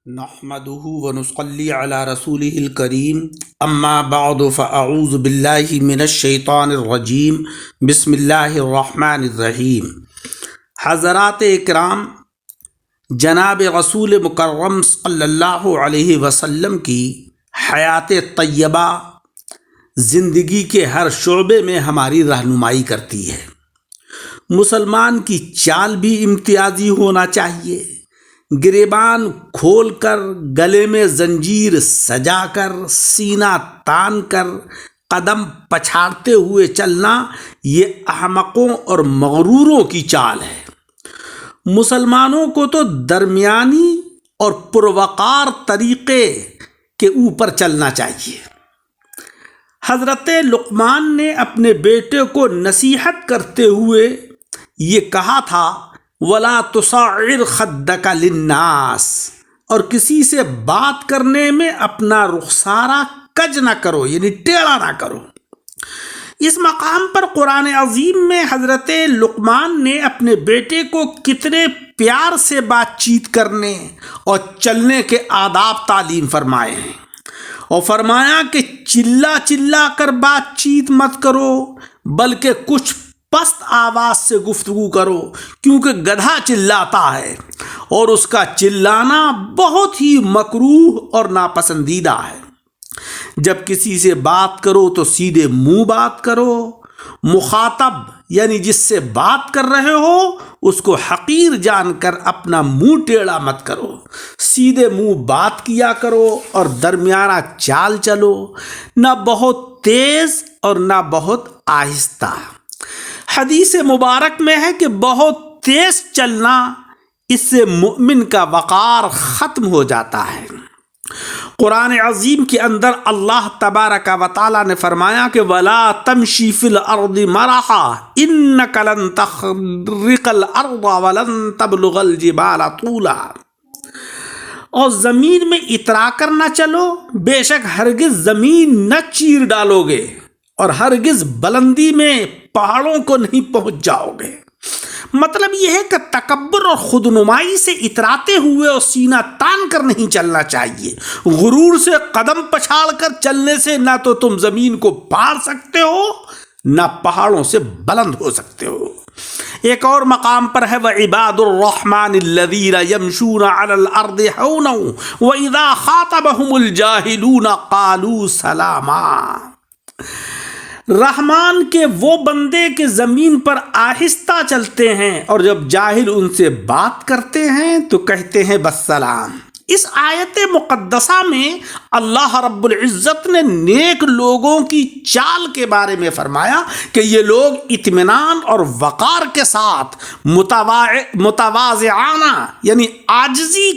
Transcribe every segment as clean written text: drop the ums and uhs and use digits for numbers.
نحمده ونصلي على رسوله الكريم اما بعد فاعوذ بالله من الشیطان الرجیم بسم اللہ الرحمن الرحیم۔ حضرات اکرام، جناب رسول مکرم صلی اللہ علیہ وسلم کی حیات طیبہ زندگی کے ہر شعبے میں ہماری رہنمائی کرتی ہے۔ مسلمان کی چال بھی امتیازی ہونا چاہیے۔ گریبان کھول کر، گلے میں زنجیر سجا کر، سینہ تان کر قدم پچھاڑتے ہوئے چلنا یہ احمقوں اور مغروروں کی چال ہے۔ مسلمانوں کو تو درمیانی اور پروقار طریقے کے اوپر چلنا چاہیے۔ حضرت لقمان نے اپنے بیٹے کو نصیحت کرتے ہوئے یہ کہا تھا، وَلَا تُصَعِّرْ خَدَّكَ لِلنَّاسِ، اور کسی سے بات کرنے میں اپنا رخسارہ کج نہ کرو، یعنی ٹیڑھا نہ کرو۔ اس مقام پر قرآن عظیم میں حضرت لقمان نے اپنے بیٹے کو کتنے پیار سے بات چیت کرنے اور چلنے کے آداب تعلیم فرمائے ہیں، اور فرمایا کہ چلا چلا کر بات چیت مت کرو، بلکہ کچھ پست آواز سے گفتگو کرو، کیونکہ گدھا چلاتا ہے اور اس کا چلانا بہت ہی مکروہ اور ناپسندیدہ ہے۔ جب کسی سے بات کرو تو سیدھے منہ بات کرو۔ مخاطب یعنی جس سے بات کر رہے ہو اس کو حقیر جان کر اپنا منہ ٹیڑھا مت کرو، سیدھے منہ بات کیا کرو اور درمیانہ چال چلو، نہ بہت تیز اور نہ بہت آہستہ۔ حدیث مبارک میں ہے کہ بہت تیز چلنا، اس سے مومن کا وقار ختم ہو جاتا ہے۔ قرآن عظیم کے اندر اللہ تبارک و تعالی نے فرمایا کہ وَلَا تَمْشِي فِي الْأَرْضِ مَرَحًا إِنَّكَ لَن تَخْرِقَ الْأَرْضَ وَلَن تَبْلُغَ الْجِبَالَ طُولًا، اور زمین میں اترا کر نہ چلو، بے شک ہرگز زمین نہ چیر ڈالو گے اور ہرگز بلندی میں پہاڑوں کو نہیں پہنچ جاؤ گے۔ مطلب یہ ہے کہ تکبر اور خود نمائی سے اتراتے ہوئے اور سینہ تان کر نہیں چلنا چاہیے۔ غرور سے قدم پچھاڑ کر چلنے سے نہ تو تم زمین کو پار سکتے ہو، نہ پہاڑوں سے بلند ہو سکتے ہو۔ ایک اور مقام پر ہے وَعِبَادُ الرَّحْمَنِ الَّذِينَ يَمْشُونَ عَلَى الْأَرْضِ هَوْنًا وَإِذَا خَاطَبَهُمُ الْجَاهِلُونَ قَالُوا سَلَامًا۔ رحمان کے وہ بندے کے زمین پر آہستہ چلتے ہیں اور جب جاہل ان سے بات کرتے ہیں تو کہتے ہیں بس سلام۔ اس آیت مقدسہ میں اللہ رب العزت نے نیک لوگوں کی چال کے بارے میں فرمایا کہ یہ لوگ اطمینان اور وقار کے ساتھ متواضعانہ یعنی عاجزی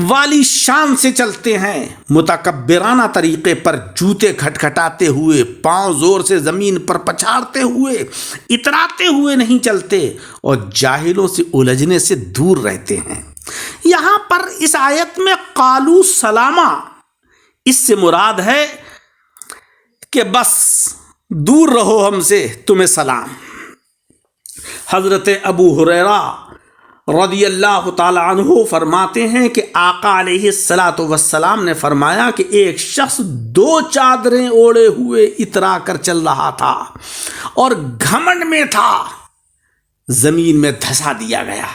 والی شان سے چلتے ہیں، متکبرانہ طریقے پر جوتے کھٹکھٹاتے ہوئے، پاؤں زور سے زمین پر پچھاڑتے ہوئے، اتراتے ہوئے نہیں چلتے اور جاہلوں سے الجھنے سے دور رہتے ہیں۔ یہاں پر اس آیت میں قالو سلامہ، اس سے مراد ہے کہ بس دور رہو ہم سے، تمہیں سلام۔ حضرت ابو ہریرہ رضی اللہ تعالی عنہ فرماتے ہیں کہ آقا علیہ السلام نے فرمایا کہ ایک شخص 2 چادریں اوڑے ہوئے اترا کر چل رہا تھا اور گھمنڈ میں تھا، زمین میں دھسا دیا گیا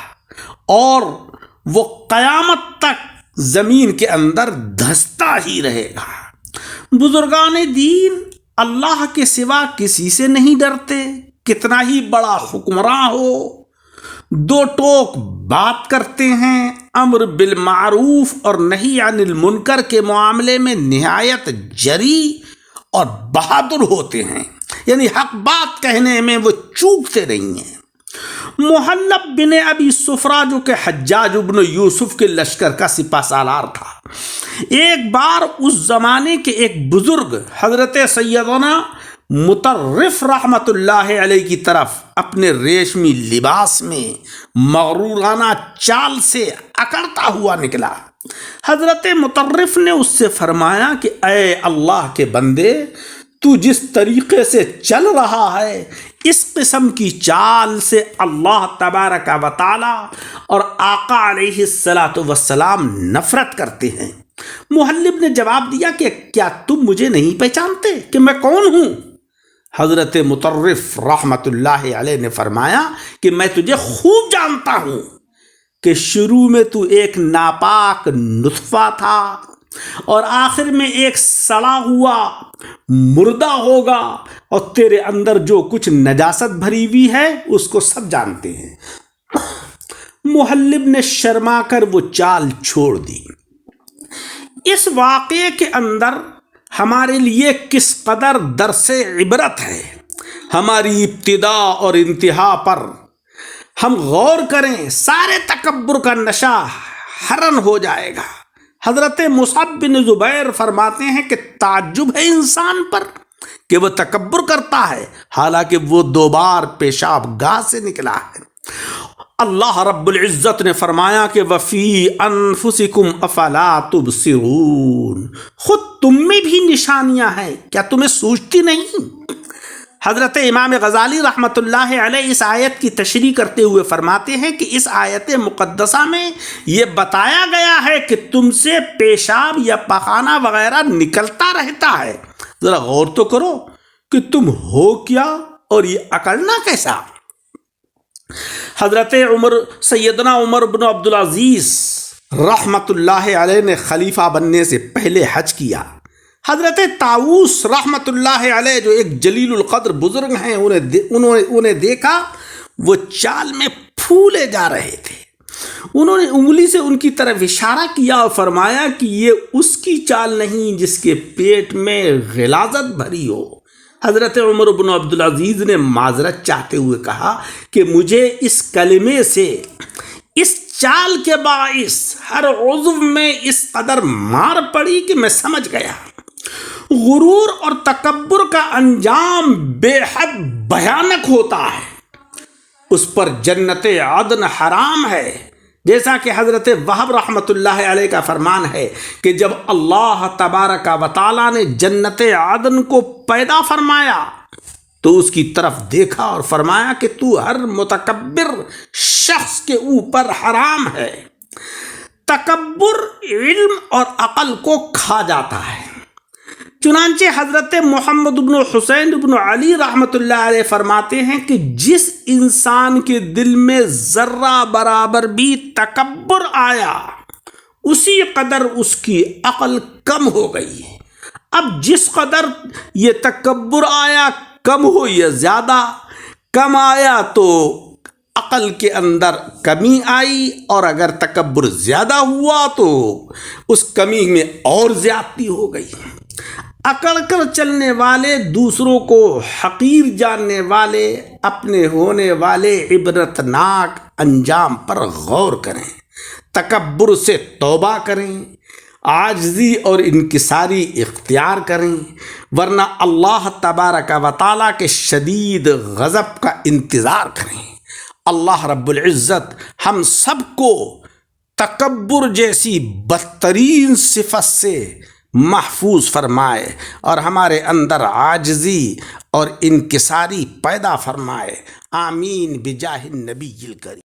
اور وہ قیامت تک زمین کے اندر دھستا ہی رہے گا۔ بزرگان دین اللہ کے سوا کسی سے نہیں ڈرتے، کتنا ہی بڑا حکمراں ہو، 2 ٹوک بات کرتے ہیں، امر بالمعروف اور نہی عن المنکر کے معاملے میں نہایت جری اور بہادر ہوتے ہیں، یعنی حق بات کہنے میں وہ چوکتے نہیں ہیں۔ محلب بن ابی صفرہ جو کہ حجاج بن یوسف کے لشکر کا سپہ سالار تھا، ایک بار اس زمانے کے ایک بزرگ حضرت سیدنا مطرف رحمت اللہ علیہ کی طرف اپنے ریشمی لباس میں مغرورانہ چال سے اکڑتا ہوا نکلا۔ حضرت مطرف نے اس سے فرمایا کہ اے اللہ کے بندے، تو جس طریقے سے چل رہا ہے اس قسم کی چال سے اللہ تبارک و تعالی اور آقا علیہ الصلاۃ والسلام نفرت کرتے ہیں۔ محلب نے جواب دیا کہ کیا تم مجھے نہیں پہچانتے کہ میں کون ہوں؟ حضرت مطرف رحمت اللہ علیہ نے فرمایا کہ میں تجھے خوب جانتا ہوں کہ شروع میں تو ایک ناپاک نطفہ تھا اور آخر میں ایک سڑا ہوا مردہ ہوگا، اور تیرے اندر جو کچھ نجاست بھری ہوئی ہے اس کو سب جانتے ہیں۔ محلب نے شرما کر وہ چال چھوڑ دی۔ اس واقعے کے اندر ہمارے لیے کس قدر درس عبرت ہے، ہماری ابتدا اور انتہا پر ہم غور کریں، سارے تکبر کا نشہ حرن ہو جائے گا۔ حضرت مصعب بن زبیر فرماتے ہیں کہ تعجب ہے انسان پر کہ وہ تکبر کرتا ہے حالانکہ وہ 2 بار پیشاب گاہ سے نکلا ہے۔ اللہ رب العزت نے فرمایا کہ وَفِي أَنفُسِكُمْ أَفَلَا تُبْصِرُونَ، خود تم میں بھی نشانیاں ہیں، کیا تمہیں سوچتی نہیں؟ حضرت امام غزالی رحمت اللہ علیہ اس آیت کی تشریح کرتے ہوئے فرماتے ہیں کہ اس آیت مقدسہ میں یہ بتایا گیا ہے کہ تم سے پیشاب یا پخانہ وغیرہ نکلتا رہتا ہے، ذرا غور تو کرو کہ تم ہو کیا اور یہ اکڑنا کیسا۔ حضرت سیدنا عمر بن عبدالعزیز رحمت اللہ علیہ نے خلیفہ بننے سے پہلے حج کیا۔ حضرت طاؤوس رحمت اللہ علیہ جو ایک جلیل القدر بزرگ ہیں، انہیں دیکھا وہ چال میں پھولے جا رہے تھے۔ انہوں نے انگلی سے ان کی طرف اشارہ کیا اور فرمایا کہ یہ اس کی چال نہیں جس کے پیٹ میں غلاظت بھری ہو۔ حضرت عمر بن عبدالعزیز نے معذرت چاہتے ہوئے کہا کہ مجھے اس کلمے سے، اس چال کے باعث ہر عضو میں اس قدر مار پڑی کہ میں سمجھ گیا۔ غرور اور تکبر کا انجام بے حد بھیانک ہوتا ہے، اس پر جنت عدن حرام ہے، جیسا کہ حضرت وہب رحمت اللہ علیہ کا فرمان ہے کہ جب اللہ تبارک و تعالی نے جنت عدن کو پیدا فرمایا تو اس کی طرف دیکھا اور فرمایا کہ تو ہر متکبر شخص کے اوپر حرام ہے۔ تکبر علم اور عقل کو کھا جاتا ہے۔ چنانچہ حضرت محمد بن حسین بن علی رحمت اللہ علیہ فرماتے ہیں کہ جس انسان کے دل میں ذرہ برابر بھی تکبر آیا اسی قدر اس کی عقل کم ہو گئی۔ اب جس قدر یہ تکبر آیا، کم ہو یا زیادہ، کم آیا تو عقل کے اندر کمی آئی، اور اگر تکبر زیادہ ہوا تو اس کمی میں اور زیادتی ہو گئی۔ اکڑ کر چلنے والے، دوسروں کو حقیر جاننے والے، اپنے ہونے والے عبرتناک انجام پر غور کریں، تکبر سے توبہ کریں، عاجزی اور انکساری اختیار کریں، ورنہ اللہ تبارک و تعالیٰ کے شدید غضب کا انتظار کریں۔ اللہ رب العزت ہم سب کو تکبر جیسی بدترین صفت سے محفوظ فرمائے اور ہمارے اندر عاجزی اور انکساری پیدا فرمائے۔ آمین بجاہ النبی الکریم۔